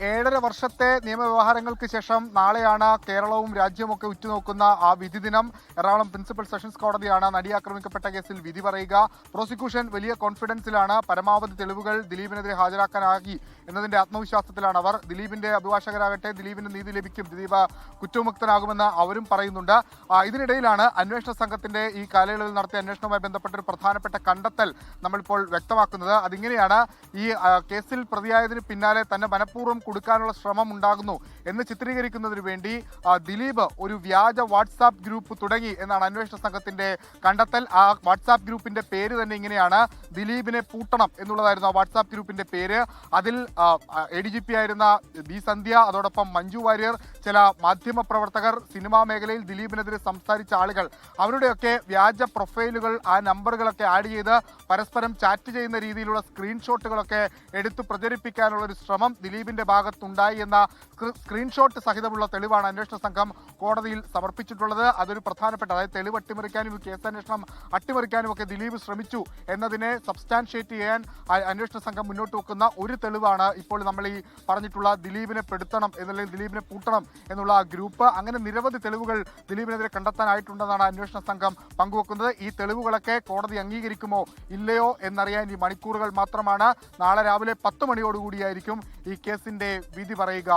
7.5 വർഷത്തെ നിയമവ്യവഹാരങ്ങൾക്ക് ശേഷം നാളെയാണ് കേരളവും രാജ്യവുമൊക്കെ ഉറ്റുനോക്കുന്ന ആ വിധി ദിനം. എറണാകുളം പ്രിൻസിപ്പൽ സെഷൻസ് കോടതിയാണ് നടി ആക്രമിക്കപ്പെട്ട കേസിൽ വിധി പറയുക. പ്രോസിക്യൂഷൻ വലിയ കോൺഫിഡൻസിലാണ്. പരമാവധി തെളിവുകൾ ദിലീപിനെതിരെ ഹാജരാക്കാനാകി എന്നതിന്റെ ആത്മവിശ്വാസത്തിലാണ് അവർ. ദിലീപിന്റെ അഭിഭാഷകരാകട്ടെ ദിലീപിന് നീതി ലഭിക്കും, ദിലീപ് കുറ്റവിമുക്തനാകുമെന്ന് അവരും പറയുന്നുണ്ട്. ഇതിനിടയിലാണ് അന്വേഷണ സംഘത്തിന്റെ ഈ കാലയളവിൽ നടത്തിയ അന്വേഷണവുമായി ബന്ധപ്പെട്ട ഒരു പ്രധാനപ്പെട്ട കണ്ടെത്തൽ നമ്മളിപ്പോൾ വ്യക്തമാക്കുന്നത്. അതിങ്ങനെയാണ്: ഈ കേസിൽ പ്രതിയായതിന് പിന്നാലെ തന്നെ മനഃപൂർവ്വം കൊടുക്കാനുള്ള ശ്രമം ഉണ്ടാകുന്നു എന്ന് ചിത്രീകരിക്കുന്നതിന് വേണ്ടി ദിലീപ് ഒരു വ്യാജ വാട്സാപ്പ് ഗ്രൂപ്പ് തുടങ്ങി എന്നാണ് അന്വേഷണ സംഘത്തിന്റെ കണ്ടെത്തൽ. ആ വാട്സാപ്പ് ഗ്രൂപ്പിന്റെ പേര് തന്നെ ഇങ്ങനെയാണ്: ദിലീപിനെ പൂട്ടണം എന്നുള്ളതായിരുന്നു ആ വാട്സാപ്പ് ഗ്രൂപ്പിന്റെ പേര്. അതിൽ ADGP ആയിരുന്ന ബി സന്ധ്യ, അതോടൊപ്പം മഞ്ജു വാര്യർ, ചില മാധ്യമ പ്രവർത്തകർ, സിനിമാ മേഖലയിൽ ദിലീപിനെതിരെ സംസാരിച്ച ആളുകൾ, അവരുടെയൊക്കെ വ്യാജ പ്രൊഫൈലുകൾ, ആ നമ്പറുകളൊക്കെ ആഡ് ചെയ്ത് പരസ്പരം ചാറ്റ് ചെയ്യുന്ന രീതിയിലുള്ള സ്ക്രീൻഷോട്ടുകളൊക്കെ എടുത്തു പ്രചരിപ്പിക്കാനുള്ള ഒരു ശ്രമം ദിലീപിന്റെ ഭാഗത്തുണ്ടായി എന്ന സ്ക്രീൻഷോട്ട് സഹിതമുള്ള തെളിവാണ് അന്വേഷണ സംഘം കോടതിയിൽ സമർപ്പിച്ചിട്ടുള്ളത്. അതൊരു പ്രധാനപ്പെട്ട, അതായത് തെളിവ് അട്ടിമറിക്കാനും കേസന്വേഷണം അട്ടിമറിക്കാനും ഒക്കെ ദിലീപ് ശ്രമിച്ചു എന്നതിനെ സബ്സ്റ്റാൻഷിയേറ്റ് ചെയ്യാൻ അന്വേഷണ സംഘം മുന്നോട്ട് വെക്കുന്ന ഒരു തെളിവാണ് ഇപ്പോൾ നമ്മൾ ഈ പറഞ്ഞിട്ടുള്ള ദിലീപിനെ പെടുത്തണം എന്നല്ലെങ്കിൽ ദിലീപിനെ പൂട്ടണം എന്നുള്ള ആ ഗ്രൂപ്പ്. അങ്ങനെ നിരവധി തെളിവുകൾ ദിലീപിനെതിരെ കണ്ടെത്താനായിട്ടുണ്ടെന്നാണ് അന്വേഷണ സംഘം പങ്കുവെക്കുന്നത്. ഈ തെളിവുകളൊക്കെ കോടതി അംഗീകരിക്കുമോ ഇല്ലയോ എന്നറിയാൻ ഈ മണിക്കൂറുകൾ മാത്രമാണ്. നാളെ രാവിലെ 10 മണിയോടുകൂടിയായിരിക്കും ഈ കേസിന്റെ വിധി പറയുക.